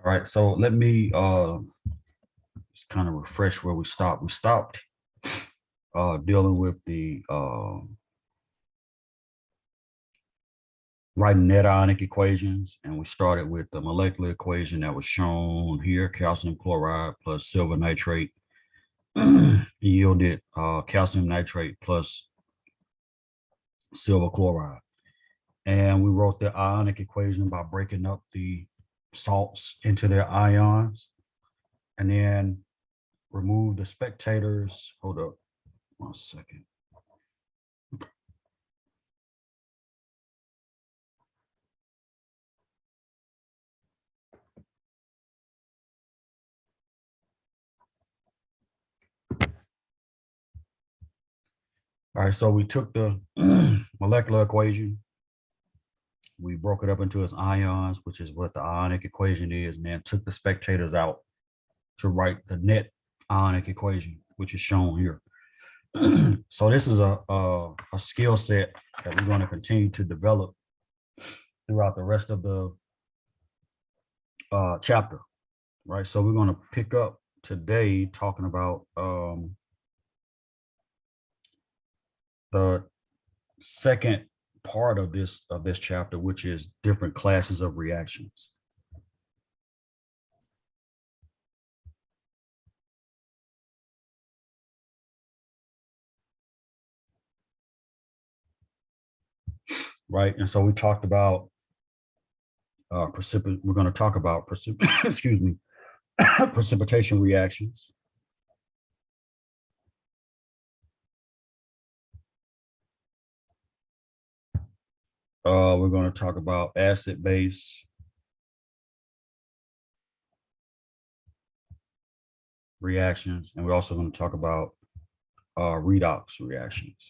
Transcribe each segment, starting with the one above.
All right, so let me just kind of refresh where we stopped. We stopped dealing with the writing net ionic equations, and we started with the molecular equation that was shown here: calcium chloride plus silver nitrate yielded calcium nitrate plus silver chloride. And we wrote the ionic equation by breaking up the salts into their ions, and then remove the spectators. Hold up 1 second. All right, so we took the molecular equation, we broke it up into its ions, which is what the ionic equation is, and then took the spectators out to write the net ionic equation, which is shown here. So this is a skill set that we're going to continue to develop throughout the rest of the chapter, right? So we're going to pick up today talking about the second part of this chapter, which is different classes of reactions. Right, and so we talked about we're going to talk about excuse me, precipitation reactions. We're going to talk about acid-base reactions, and we're also going to talk about redox reactions.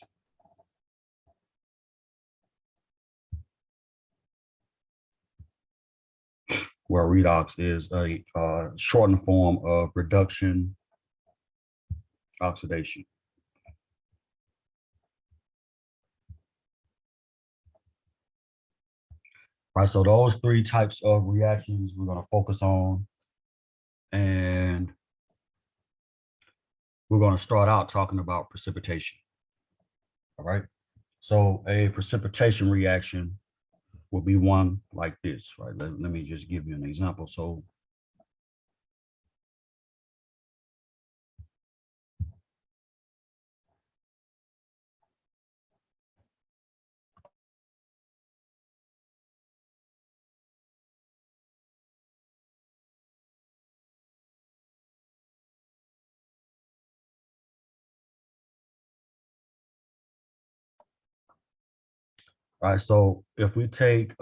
Where redox is a shortened form of reduction oxidation. Right, so those three types of reactions we're going to focus on, and we're going to start out talking about precipitation. All right, so a precipitation reaction will be one like this, right? Let me just give you an example. So all right, so if we take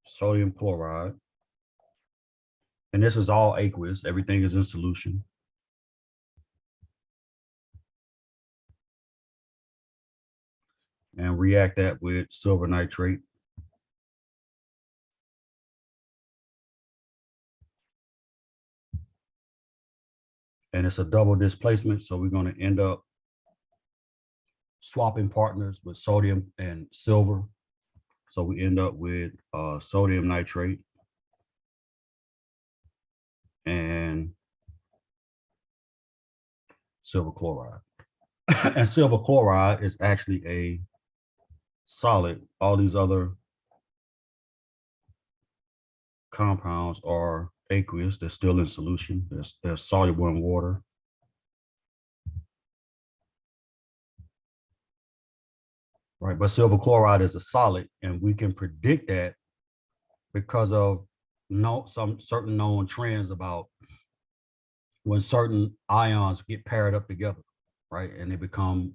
sodium chloride, and this is all aqueous, everything is in solution. And react that with silver nitrate. And it's a double displacement, so we're going to end up swapping partners with sodium and silver. So we end up with sodium nitrate and silver chloride. And silver chloride is actually a solid. All these other compounds are aqueous. They're still in solution. They're soluble in water. Right, but silver chloride is a solid, and we can predict that because of some certain known trends about when certain ions get paired up together, right, and they become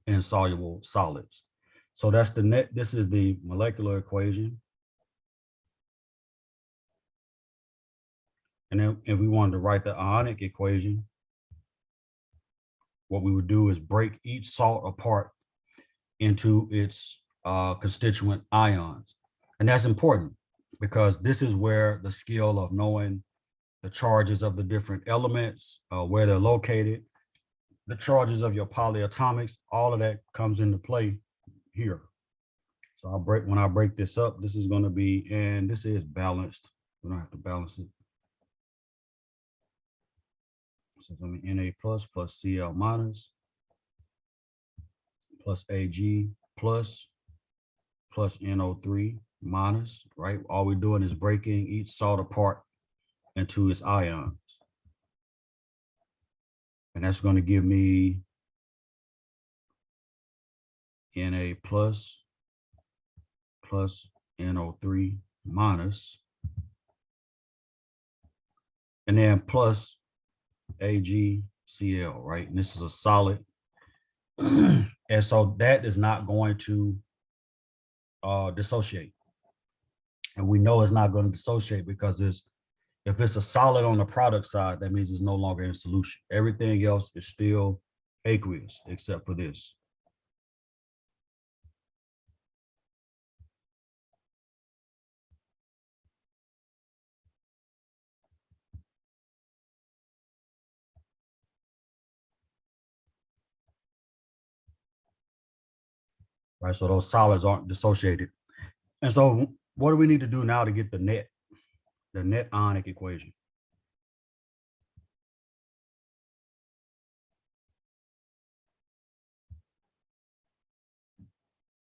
insoluble solids. So that's the net. This is the molecular equation. And then if we wanted to write the ionic equation, what we would do is break each salt apart into its constituent ions. And that's important because this is where the skill of knowing the charges of the different elements, where they're located, the charges of your polyatomics, all of that comes into play here. So when I break this up, this is going to be, and this is balanced. We don't have to balance it. So it's going to be Na plus Cl minus plus Ag plus NO3 minus, right? All we're doing is breaking each salt apart into its ions. And that's going to give me Na plus NO3 minus, and then plus AgCl, right? And this is a solid. And so that is not going to dissociate. And we know it's not going to dissociate because if it's a solid on the product side, that means it's no longer in solution. Everything else is still aqueous except for this. Right, so those solids aren't dissociated. And so what do we need to do now to get the net ionic equation?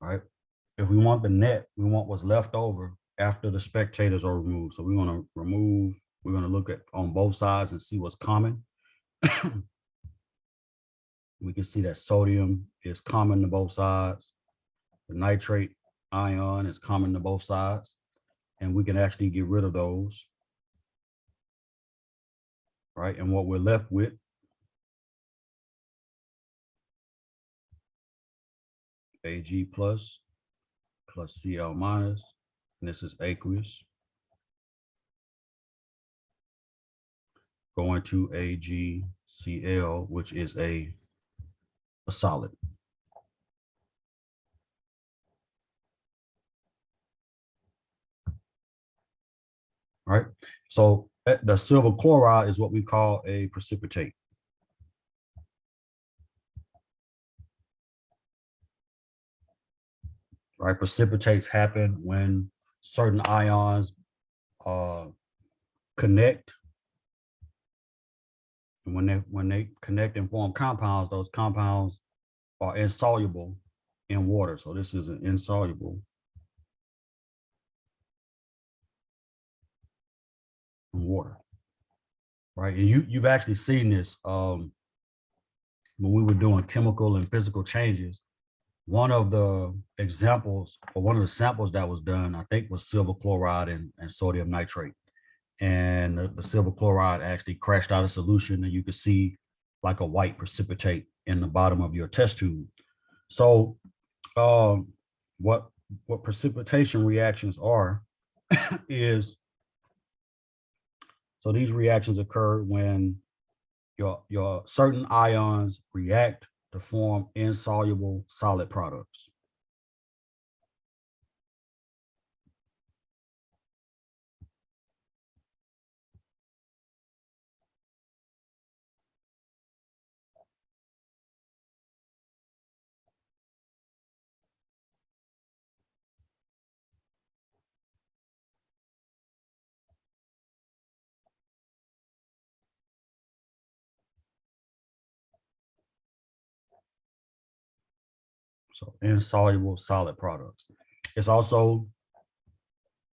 Right, if we want the net, we want what's left over after the spectators are removed. So we're going to look at on both sides and see what's common. We can see that sodium is common to both sides. The nitrate ion is common to both sides. And we can actually get rid of those. Right, and what we're left with Ag plus Cl minus, and this is aqueous, going to AgCl, which is a solid. Right, so the silver chloride is what we call a precipitate. Right, precipitates happen when certain ions connect, and when they connect and form compounds, those compounds are insoluble in water. So this is an insoluble in water. Right, and you've actually seen this when we were doing chemical and physical changes. One of the examples, or one of the samples that was done, I think, was silver chloride and sodium nitrate. And the silver chloride actually crashed out of solution, and you could see like a white precipitate in the bottom of your test tube. So what precipitation reactions are is, so these reactions occur when your certain ions react to form insoluble solid products. So insoluble solid products. It's also,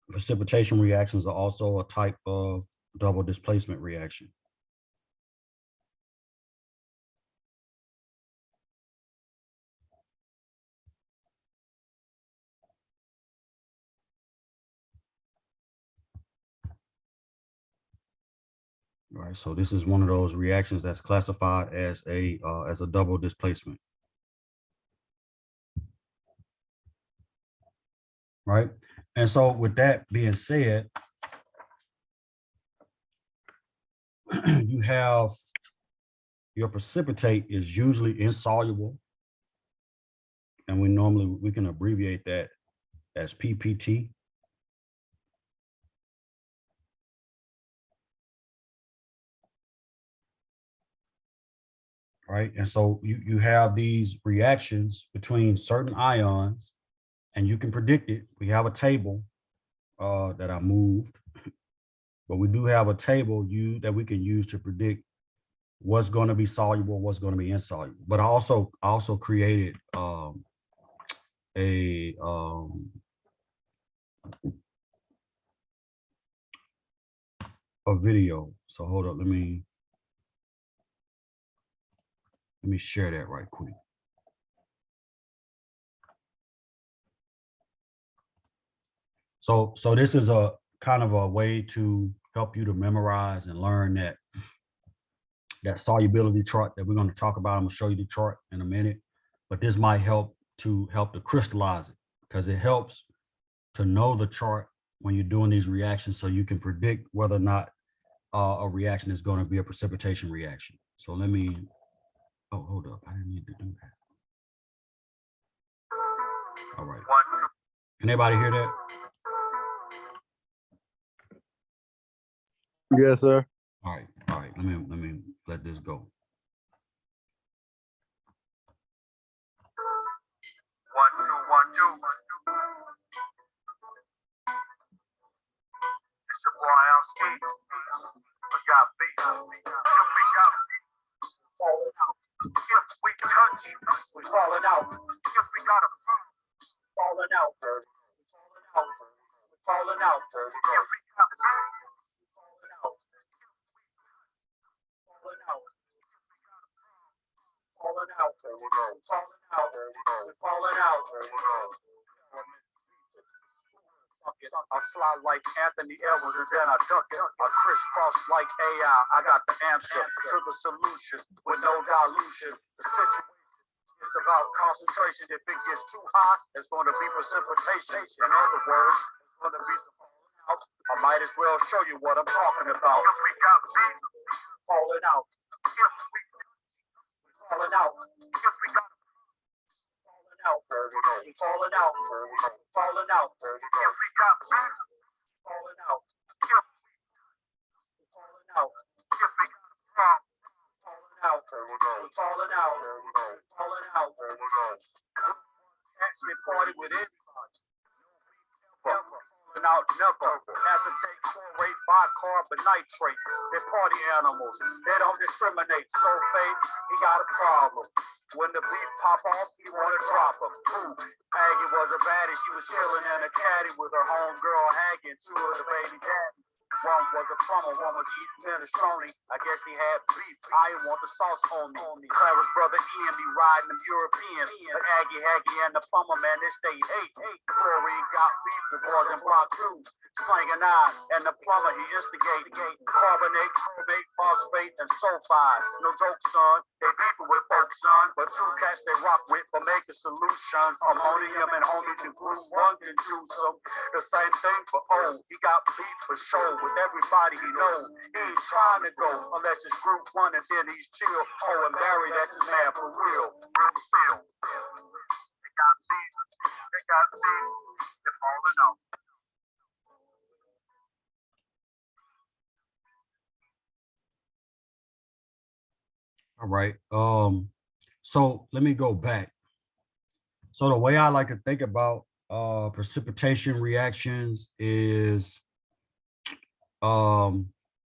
precipitation reactions are also a type of double displacement reaction. Right, so this is one of those reactions that's classified as a double displacement. Right, and so with that being said, you have your precipitate is usually insoluble, and we can abbreviate that as PPT. Right, and so you have these reactions between certain ions and you can predict it. We have a table that I moved, but we do have a table that we can use to predict what's going to be soluble, what's going to be insoluble. But I also created a video. So hold up, let me share that right quick. So this is a kind of a way to help you to memorize and learn that solubility chart that we're going to talk about. I'm going to show you the chart in a minute, but this might help to crystallize it, because it helps to know the chart when you're doing these reactions, so you can predict whether or not a reaction is going to be a precipitation reaction. So let me, oh, hold up, I didn't need to do that. All right. Can anybody hear that? Yes, sir. All right. Let me let this go. 1 2 1 2. It's your boy LC. We got beats. If we got falling out. If we touch, we falling out. If we got a falling out. Falling out. If we got falling out. Falling out. Falling out. Falling out. I fly like Anthony Edwards and then I duck it. I crisscross like AI. I got the answer to the solution with no dilution. The situation is about concentration. If it gets too hot, it's going to be precipitation. In other words, it's going to be falling out. I might as well show you what I'm talking about. If we got beat, falling out. If we falling out. If we got falling out. Falling out. Falling out. If we got beat, falling out. If we falling out. If we got a problem, falling out. Falling out. Falling out. Actually party with anybody. Falling out never. Acetate, chloride, bicarbonate. They're party animals. They don't discriminate. Sulfate, he got a problem. When the beef pop off, you want to drop him. Ooh, Aggie was a baddie. She was chilling in a caddy with her homegirl Aggie and two of the baby daddy. One was a plumber, one was eating minestrone. I guess he had beef. I didn't want the sauce on me. Clara's brother Ian be riding them Europeans. But Aggie, and the plumber, man, this they hate. Chloride got beef with boys in block 2. Slanging eye, and the plumber, he instigate. Carbonate, chromate, phosphate, and sulfide. No joke, son. They beefing with folks, son. But two cats they rock with for making solutions. Ammonium and homies in group 1 can juice them. The same thing for O. He got beef for sure with everybody he knows. He ain't trying to go unless it's group 1 and then he's chill. Oh, and Barry, that's his man for real. Real. They got beef. They're falling out. All right. So let me go back. So the way I like to think about precipitation reactions is when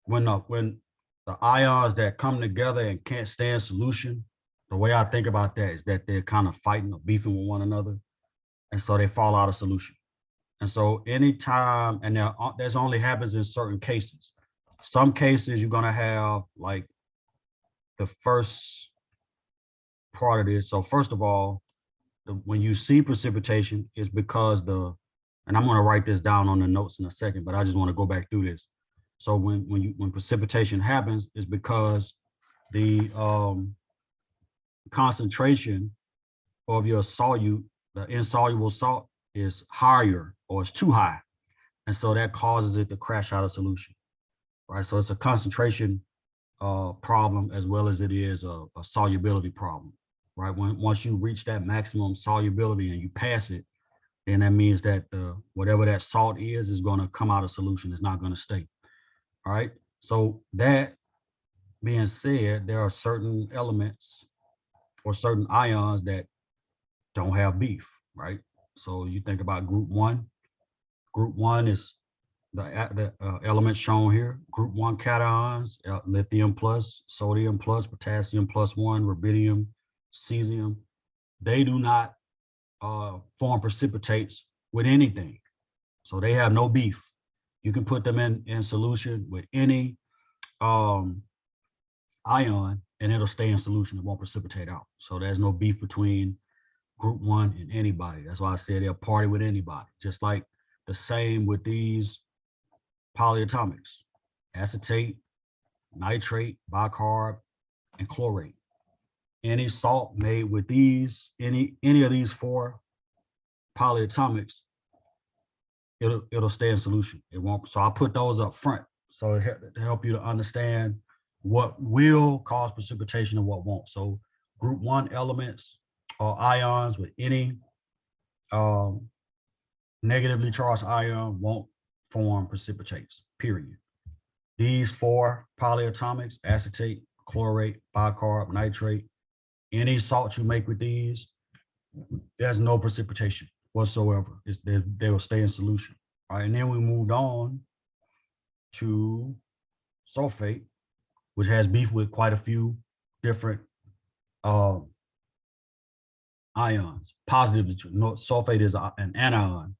the ions that come together and can't stay in solution, the way I think about that is that they're kind of fighting or beefing with one another, and so they fall out of solution. And so anytime, and that only happens in certain cases. Some cases you're gonna have like the first part of this. So first of all, when you see precipitation, is because and I'm going to write this down on the notes in a second, but I just want to go back through this. So when precipitation happens, is because the concentration of your solute, the insoluble salt, is higher or it's too high, and so that causes it to crash out of solution, right? So it's a concentration problem as well as it is a solubility problem, right? Once you reach that maximum solubility and you pass it, then that means that whatever that salt is going to come out of solution. It's not going to stay. All right. So that being said, there are certain elements or certain ions that don't have beef, right? So you think about group one. Group one is the elements shown here. Group one cations, lithium plus, sodium plus, potassium plus one, rubidium, cesium. They do not form precipitates with anything. So they have no beef. You can put them in solution with any ion and it'll stay in solution. It won't precipitate out. So there's no beef between group one and anybody. That's why I said they'll party with anybody. Just like the same with these polyatomics, acetate, nitrate, bicarb, and chlorate. Any salt made with these, any of these four polyatomics, it'll stay in solution. It won't. So I put those up front. So to help you to understand what will cause precipitation and what won't. So group one elements or ions with any negatively charged ion won't form precipitates, period. These four polyatomics, acetate, chlorate, bicarb, nitrate, any salt you make with these, there's no precipitation whatsoever. They will stay in solution. All right, and then we moved on to sulfate, which has beef with quite a few different ions. Positively, sulfate is an anion,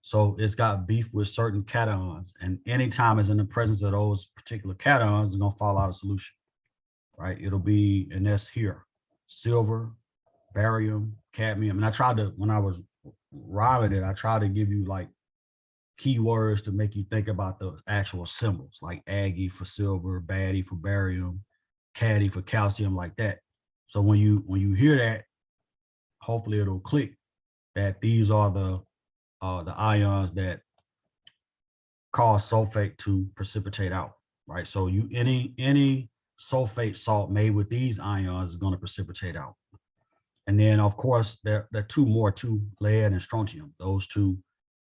so it's got beef with certain cations, and anytime it's in the presence of those particular cations, it's gonna fall out of solution, right? It'll be, and that's here, silver, barium, cadmium. And I tried to, when I was rhyming it, I tried to give you like keywords to make you think about the actual symbols, like Aggie for silver, Baddie for barium, Caddy for calcium, like that. So when you hear that, hopefully it'll click that these are the ions that cause sulfate to precipitate out, right? So any sulfate salt made with these ions is going to precipitate out. And then of course there are two more, lead and strontium. Those two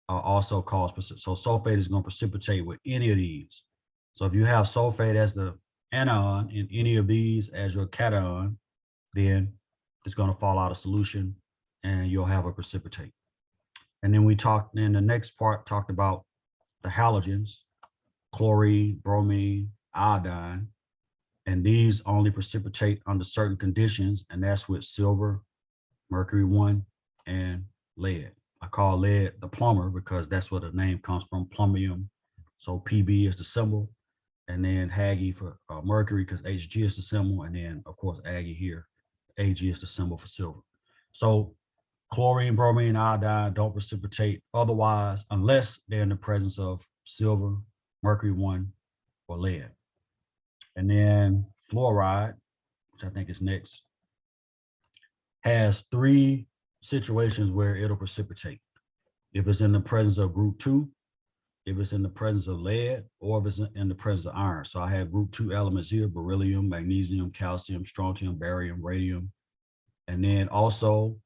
also cause precipitation. So sulfate is going to precipitate with any of these. So if you have sulfate as the anion and any of these as your cation, then it's going to fall out of solution and you'll have a precipitate. And then we talked in the next part, talked about the halogens, chlorine, bromine, iodine, and these only precipitate under certain conditions, and that's with silver, mercury 1, and lead. I call lead the plumber because that's where the name comes from, plumbum. So PB is the symbol, and then Haggy for mercury because Hg is the symbol, and then of course Aggie here, Ag is the symbol for silver. So chlorine, bromine, iodine don't precipitate otherwise unless they're in the presence of silver, mercury 1, or lead. And then fluoride, which I think is next, has 3 situations where it'll precipitate. If it's in the presence of group 2, if it's in the presence of lead, or if it's in the presence of iron. So I have group 2 elements here: beryllium, magnesium, calcium, strontium, barium, radium. And then also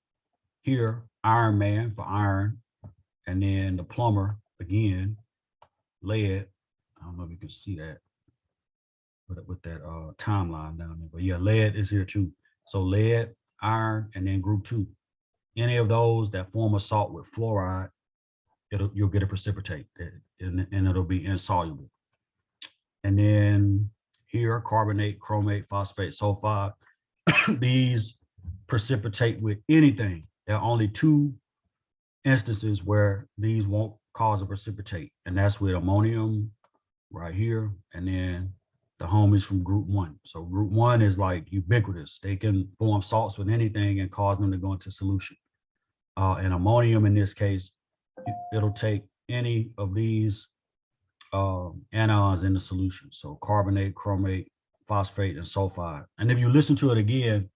here, Iron Man for iron. And then the plumber, again, lead. I don't know if you can see that with that timeline down there. But yeah, lead is here too. So lead, iron, and then group 2. Any of those that form a salt with fluoride, you'll get a precipitate, and it'll be insoluble. And then here, carbonate, chromate, phosphate, sulfide, these precipitate with anything. There are only 2 instances where these won't cause a precipitate, and that's with ammonium right here, and then the homies from group 1. So group 1 is like ubiquitous. They can form salts with anything and cause them to go into solution. And ammonium in this case, it'll take any of these anions in the solution. So carbonate, chromate, phosphate, and sulfide. And if you listen to it again,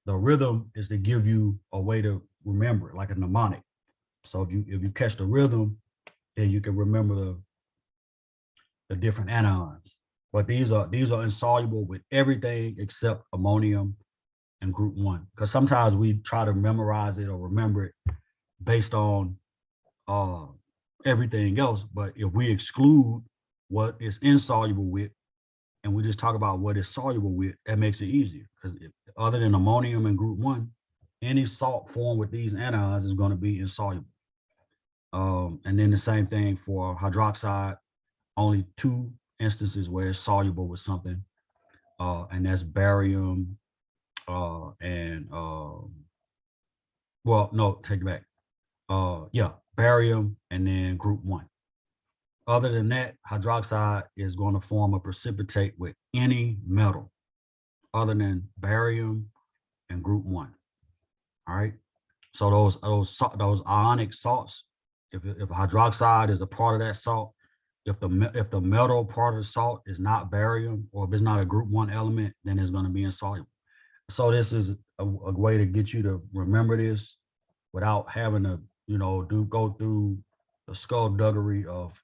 the rhythm is to give you a way to remember it, like a mnemonic. So if you catch the rhythm, then you can remember the different anions. But these are insoluble with everything except ammonium and group 1. Because sometimes we try to memorize it or remember it based on everything else. But if we exclude what is insoluble with, and we just talk about what is soluble with, that makes it easier. Because other than ammonium and group 1, any salt formed with these anions is going to be insoluble. And then the same thing for hydroxide, only 2 instances where it's soluble with something, and that's barium and well, no, take it back. Yeah, barium and then group 1. Other than that, hydroxide is going to form a precipitate with any metal other than barium and group 1. All right. So those ionic salts, if hydroxide is a part of that salt, if the metal part of the salt is not barium, or if it's not a group 1 element, then it's going to be insoluble. So this is a way to get you to remember this without having to, go through the skullduggery of,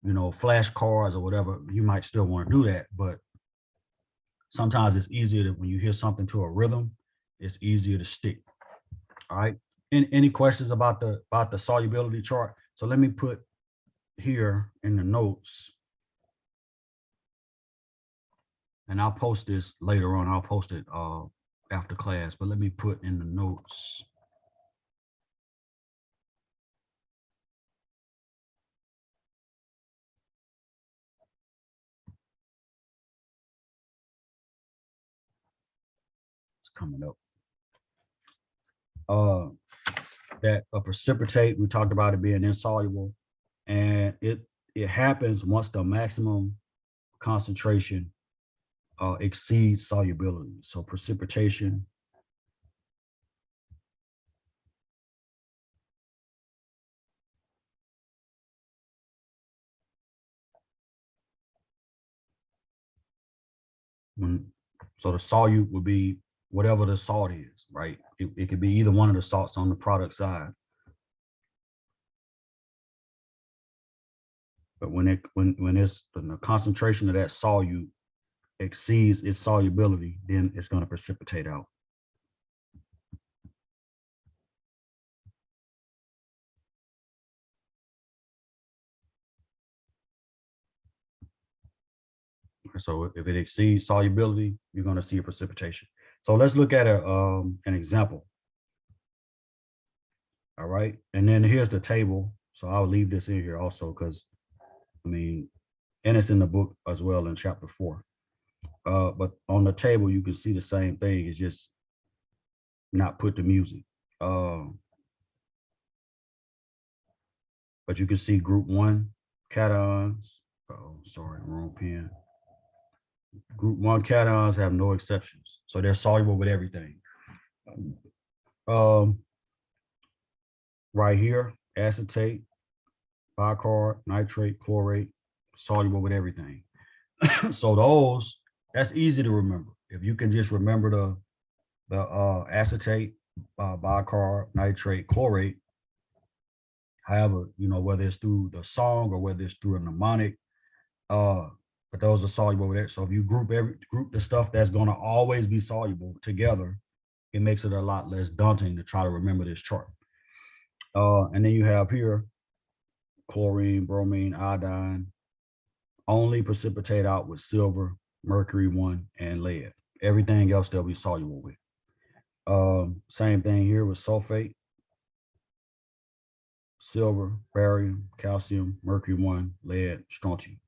flashcards or whatever. You might still want to do that, but sometimes it's easier when you hear something to a rhythm, it's easier to stick. All right. Any questions about the solubility chart? So let me put here in the notes, and I'll post this later on. I'll post it after class, but let me put in the notes. It's coming up. That a precipitate, we talked about it being insoluble, and it happens once the maximum concentration exceeds solubility. So precipitation so the solute would be whatever the salt is, right? It could be either one of the salts on the product side. But when the concentration of that solute exceeds its solubility, then it's going to precipitate out. So if it exceeds solubility, you're going to see a precipitation. So let's look at an example. All right. And then here's the table. So I'll leave this in here also because, and it's in the book as well in chapter 4. But on the table, you can see the same thing. It's just not put the music. But you can see group 1 cations. Oh, sorry, wrong pen. Group 1 cations have no exceptions. So they're soluble with everything. Right here, acetate, bicarb, nitrate, chlorate, soluble with everything. So that's easy to remember. If you can just remember the acetate, bicarb, nitrate, chlorate, however, whether it's through the song or whether it's through a mnemonic, but those are soluble with it. So if you group the stuff that's going to always be soluble together, it makes it a lot less daunting to try to remember this chart. And then you have here chlorine, bromine, iodine, only precipitate out with silver, mercury 1, and lead. Everything else they'll be soluble with. Same thing here with sulfate, silver, barium, calcium, mercury 1, lead, strontium.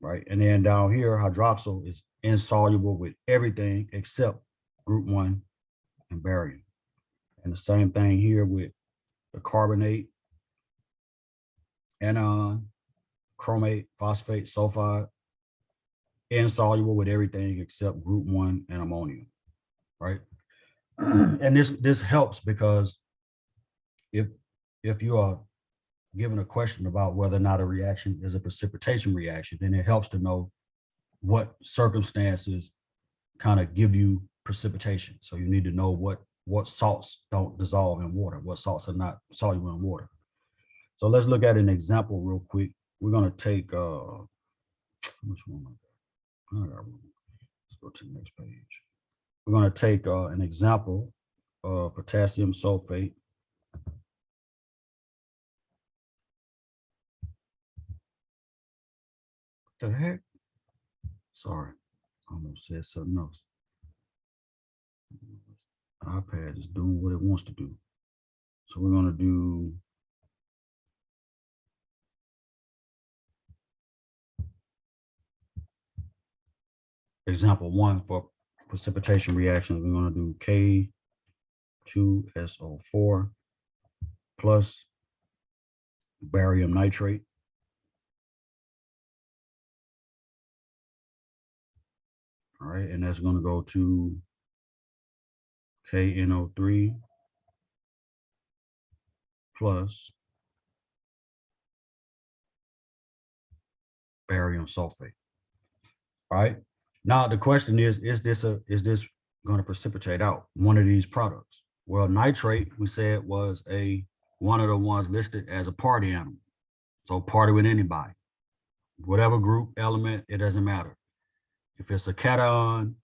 Right. And then down here, hydroxyl is insoluble with everything except group 1 and barium. And the same thing here with the carbonate, anion, chromate, phosphate, sulfide, insoluble with everything except group 1 and ammonium, right? And this helps because if you are given a question about whether or not a reaction is a precipitation reaction, then it helps to know what circumstances kind of give you precipitation. So you need to know what salts don't dissolve in water, what salts are not soluble in water. So let's look at an example real quick. We're going to take which one? Let's go to the next page. We're going to take an example of potassium sulfate. What the heck? Sorry, I almost said something else. iPad is doing what it wants to do. So we're going to do example 1 for precipitation reactions, we're going to do K2SO4 plus barium nitrate. All right, and that's going to go to KNO3 plus barium sulfate. All right. Now the question is this going to precipitate out one of these products? Well, nitrate, we said, was one of the ones listed as a party animal. So party with anybody, whatever group, element, it doesn't matter. If it's a cation,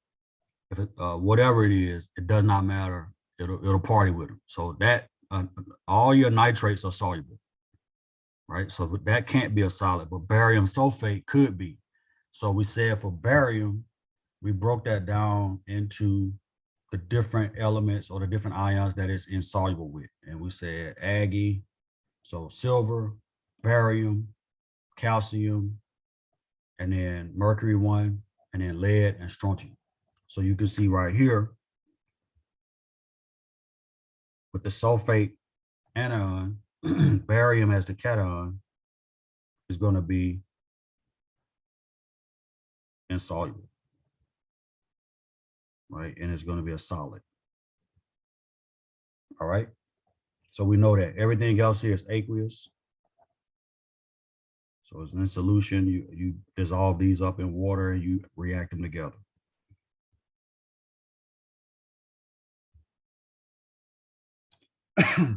if it, whatever it is, it does not matter. It'll party with them. So that all your nitrates are soluble, right? So that can't be a solid, but barium sulfate could be. So we said for barium, we broke that down into the different elements or the different ions that it's insoluble with. And we said Ag, so silver, barium, calcium, and then mercury 1, and then lead and strontium. So you can see right here with the sulfate anion, barium as the cation is going to be insoluble, right? And it's going to be a solid. All right. So we know that everything else here is aqueous. So it's in solution. You dissolve these up in water and you react them together.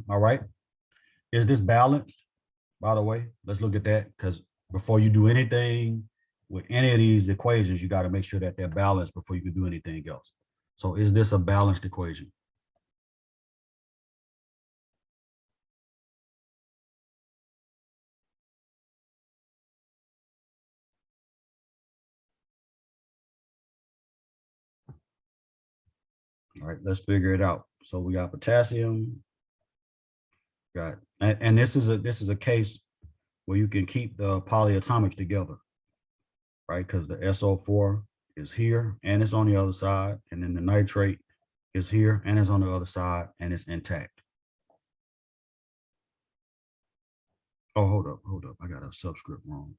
All right. Is this balanced? By the way, let's look at that, because before you do anything with any of these equations, you got to make sure that they're balanced before you can do anything else. So is this a balanced equation? All right, let's figure it out. So we got potassium, and this is a case where you can keep the polyatomics together, right? Because the SO4 is here and it's on the other side, and then the nitrate is here and it's on the other side and it's intact. Oh, hold up. I got a subscript wrong.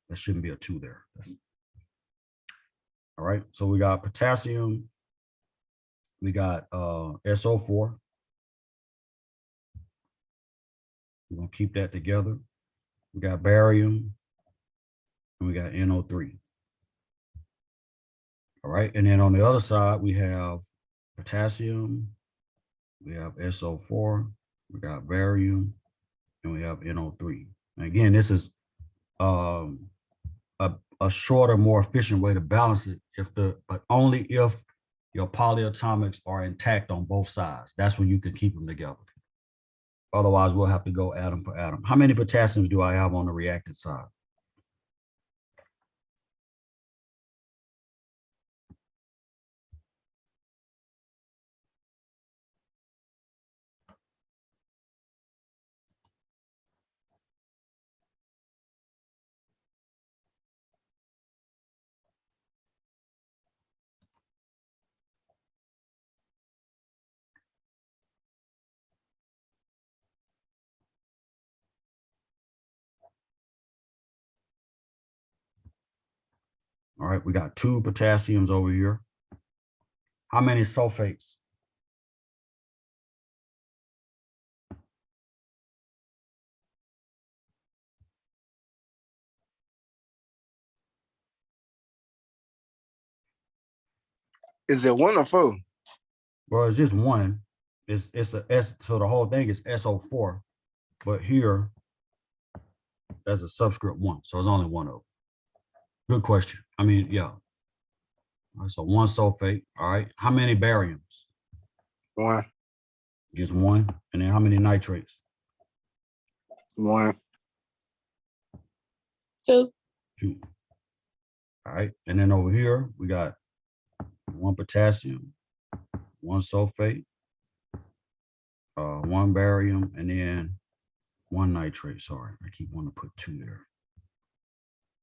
There shouldn't be a 2 there. All right, so we got potassium, we got SO4. We're gonna keep that together. We got barium, and we got NO3. All right, and then on the other side, we have potassium, we have SO4, we got barium, and we have NO3. And again, this is a shorter, more efficient way to balance it, but only if your polyatomics are intact on both sides. That's when you can keep them together. Otherwise, we'll have to go atom for atom. How many potassiums do I have on the reactant side? All right, we got 2 potassiums over here. How many sulfates? Is it 1 or 4? Well, it's just 1. It's a S, so the whole thing is SO4, but here there's a subscript 1, so it's only 1 of them. Good question. I mean, yeah. All right, so 1 sulfate. All right. How many bariums? 1. Just 1. And then how many nitrates? 1. 2. 2. All right. And then over here, we got 1 potassium, 1 sulfate, 1 barium, and then 1 nitrate. Sorry, I keep wanting to put 2 there.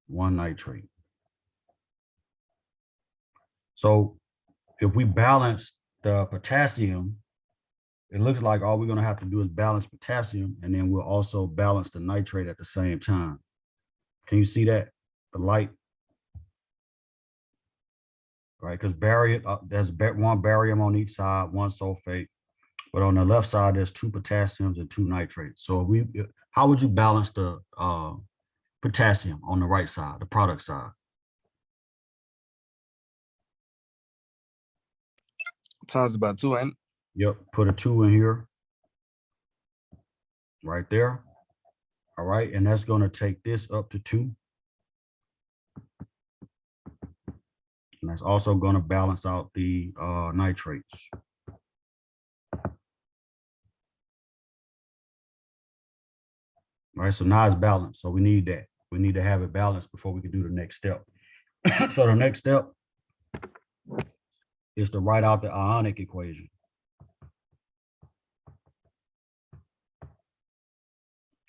1 nitrate. So if we balance the potassium, it looks like all we're going to have to do is balance potassium, and then we'll also balance the nitrate at the same time. Can you see that? The light, right? Because barium, there's one barium on each side, one sulfate, but on the left side, there's 2 potassiums and 2 nitrates. So how would you balance the potassium on the right side, the product side? Times about 2, ain't it? Yep, put a 2 in here, right there. All right, and that's going to take this up to 2. And that's also going to balance out the nitrates. All right, so now it's balanced. So we need that. We need to have it balanced before we can do the next step. So the next step is to write out the ionic equation.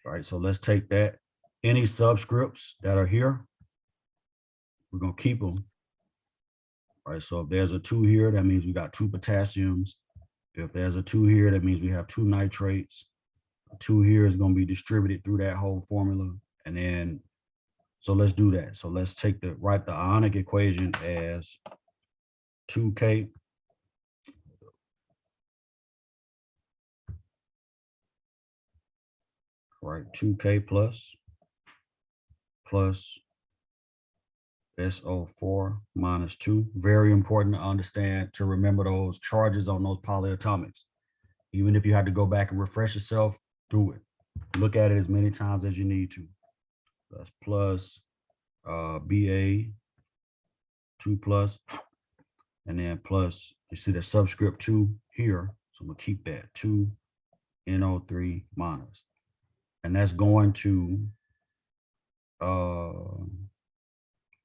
All right, so let's take that. Any subscripts that are here, we're going to keep them. All right, so if there's a 2 here, that means we got 2 potassiums. If there's a 2 here, that means we have 2 nitrates. A 2 here is going to be distributed through that whole formula. And then, so let's do that. So let's write the ionic equation as 2K right, 2K plus SO4 minus 2. Very important to understand, to remember those charges on those polyatomics. Even if you had to go back and refresh yourself, do it. Look at it as many times as you need to. That's plus BA 2 plus, and then plus, you see the subscript 2 here. So I'm gonna keep that 2 NO3 minus. And that's going to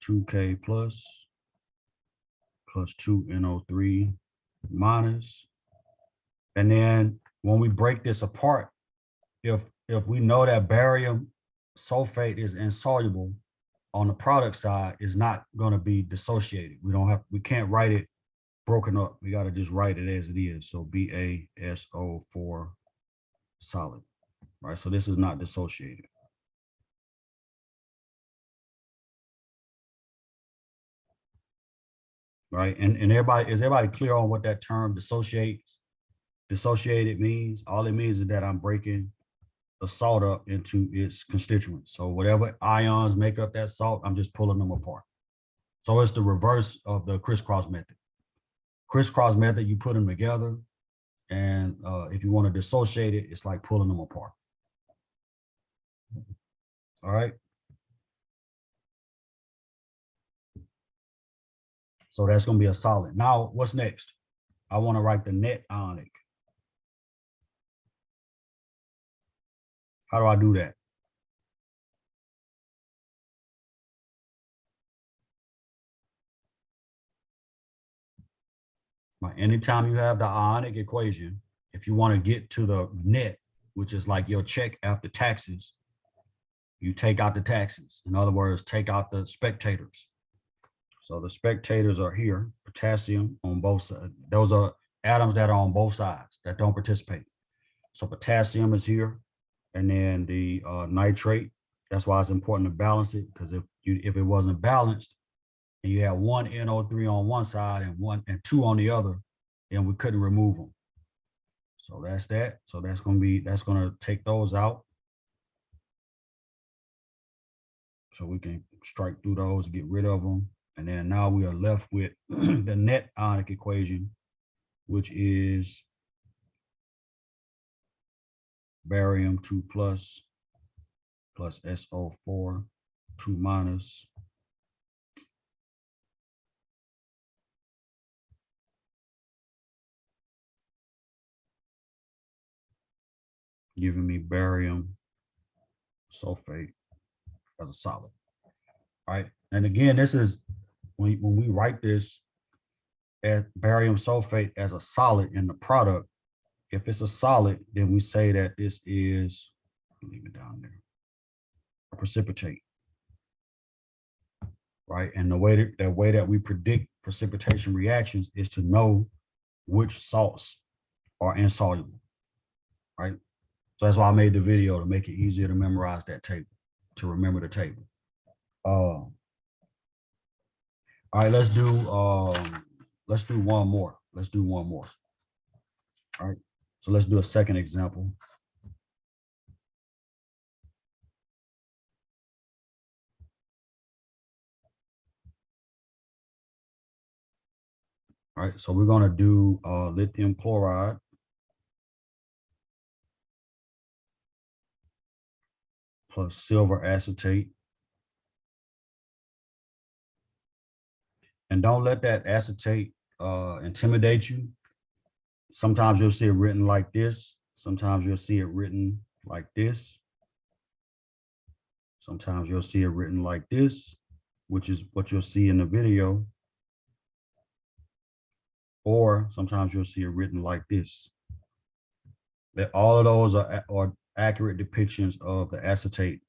2K plus 2 NO3 minus. And then when we break this apart, if we know that barium sulfate is insoluble on the product side, is not going to be dissociated. We can't write it broken up. We got to just write it as it is. So BaSO4 solid, right? So this is not dissociated. Right, and is everybody clear on what that term dissociated means? All it means is that I'm breaking the salt up into its constituents. So whatever ions make up that salt, I'm just pulling them apart. So it's the reverse of the crisscross method. Crisscross method, you put them together, and if you want to dissociate it, it's like pulling them apart. All right. So that's going to be a solid. Now, what's next? I want to write the net ionic. How do I do that? Anytime you have the ionic equation, if you want to get to the net, which is like your check after taxes, you take out the taxes. In other words, take out the spectators. So the spectators are here, potassium on both sides. Those are atoms that are on both sides that don't participate. So potassium is here, and then the nitrate. That's why it's important to balance it, because if it wasn't balanced, and you have 1 NO3 on one side and 2 on the other, then we couldn't remove them. So that's that. So that's going to take those out. So we can strike through those, get rid of them. And then now we are left with the net ionic equation, which is barium 2 plus SO4 2 minus giving me barium sulfate as a solid. All right. And again, this is when we write this at barium sulfate as a solid in the product. If it's a solid, then we say that this is, leave it down there, a precipitate. Right. And the way that we precipitation reactions is to know which salts are insoluble, right? So that's why I made the video, to make it easier to memorize that table, to remember the table. All right, let's do one more. Let's do one more. All right, so let's do a second example. All right, so we're gonna do lithium chloride plus silver acetate. And don't let that acetate intimidate you. Sometimes you'll see it written like this. Sometimes you'll see it written like this. Sometimes you'll see it written like this, which is what you'll see in the video. Or sometimes you'll see it written like this. That all of those are accurate depictions of the acetate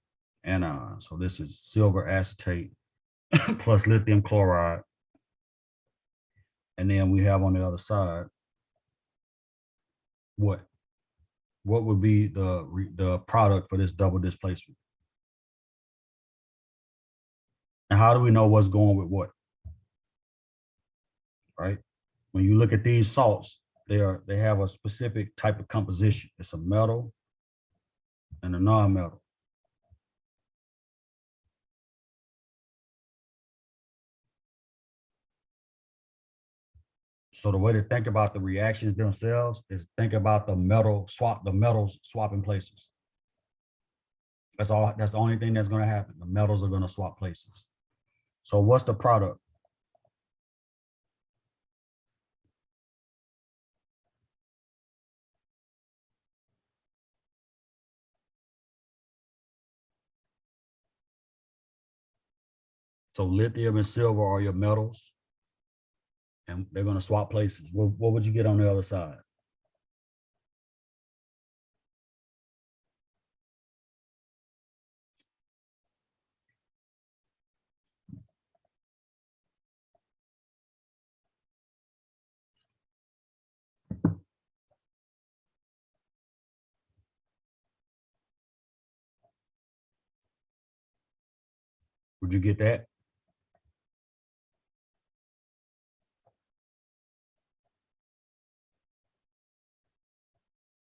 anion. So this is silver acetate plus lithium chloride. And then we have on the other side, what would be the product for this double displacement? And how do we know what's going with what? Right? When you look at these salts, they have a specific type of composition. It's a metal and a non-metal. So the way to think about the reactions themselves is think about the metals swapping places. That's all. That's the only thing that's going to happen. The metals are going to swap places. So what's the product? So lithium and silver are your metals, and they're going to swap places. What would you get on the other side? Would you get that?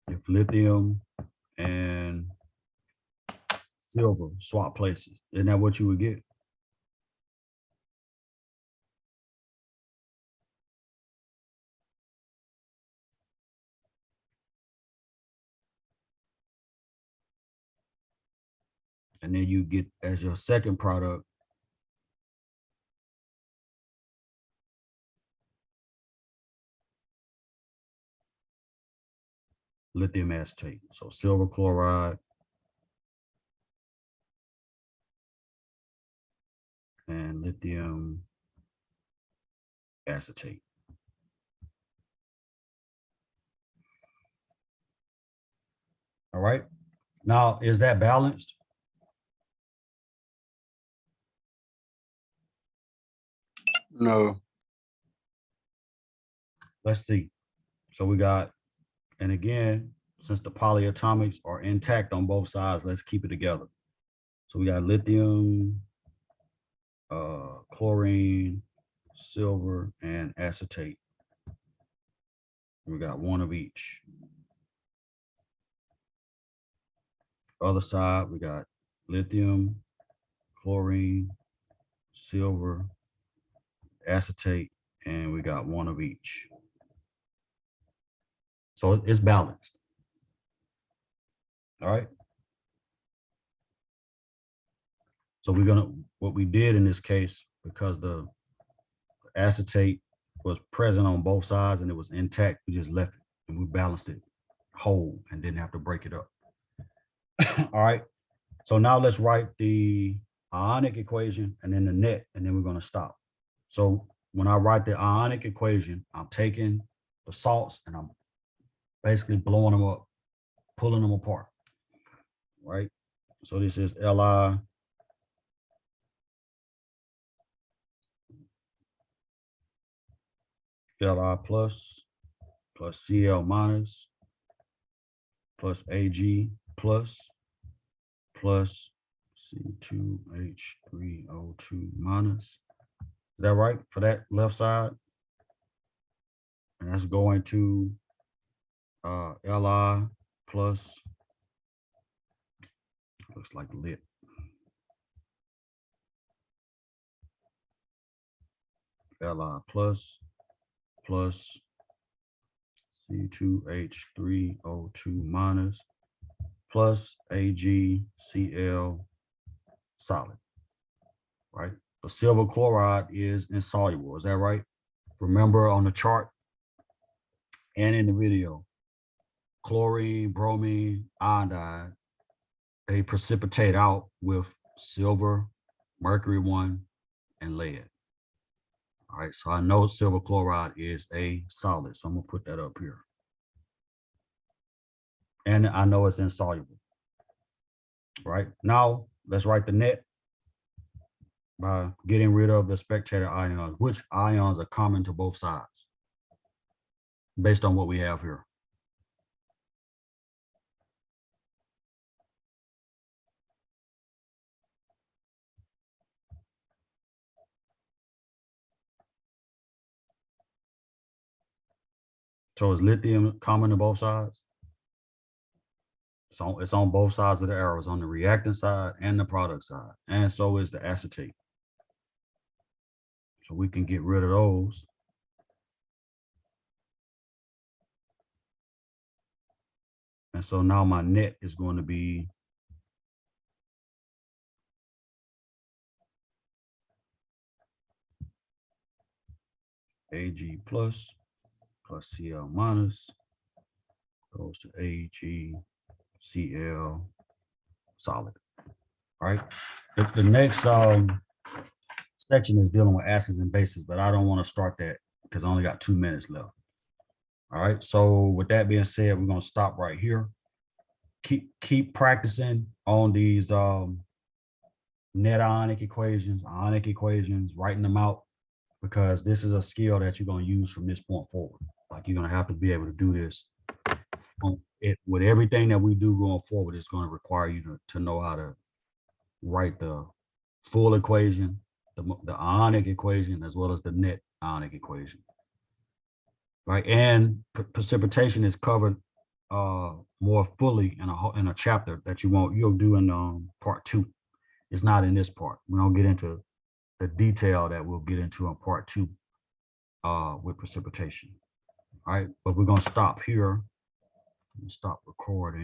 If lithium and silver swap places, isn't that what you would get? And then you get as your second product lithium acetate. So silver chloride and lithium acetate. All right. Now, is that balanced? No. Let's see. So we got, and again, since the polyatomics are intact on both sides, let's keep it together. So we got lithium, chlorine, silver, and acetate. We got one of each. Other side, we got lithium, chlorine, silver, acetate, and we got one of each. So it's balanced. All right. So we're gonna, what we did in this case, because the acetate was present on both sides and it was intact, we just left it and we balanced it whole and didn't have to break it up. All right. So now let's write the ionic equation and then the net, and then we're going to stop. So when I write the ionic equation, I'm taking the salts and I'm basically blowing them up, pulling them apart, right? So this is Li Li plus Cl minus plus Ag plus C2H3O2 minus. Is that right for that left side? And that's going to Li plus, looks like lit. Li plus C2H3O2 minus plus AgCl solid, right? The silver chloride is insoluble, is that right? Remember on the chart and in the video, chlorine, bromine, iodide, they precipitate out with silver, mercury 1, and lead. All right, so I know silver chloride is a solid, so I'm gonna put that up here. And I know it's insoluble. Right, now let's write the net by getting rid of the spectator ions, which ions are common to both sides, based on what we have here. So is lithium common to both sides? So it's on both sides of the arrows, on the reactant side and the product side. And so is the acetate. So we can get rid of those. And so now my net is going to be Ag plus Cl minus goes to AgCl solid. All right. The next section is dealing with acids and bases, but I don't want to start that because I only got 2 minutes left. All right. So with that being said, we're going to stop right here. Keep practicing on these net ionic equations, writing them out, because this is a skill that you're going to use from this point forward. Like, you're going to have to be able to do this. With everything that we do going forward, it's going to require you to know how to write the full equation, the ionic equation, as well as the net ionic equation. Right, and precipitation is covered more fully in a chapter that you'll do in part 2. It's not in this part. We don't get into the detail that we'll get into in part 2 with precipitation. All right, but we're gonna stop here and stop recording.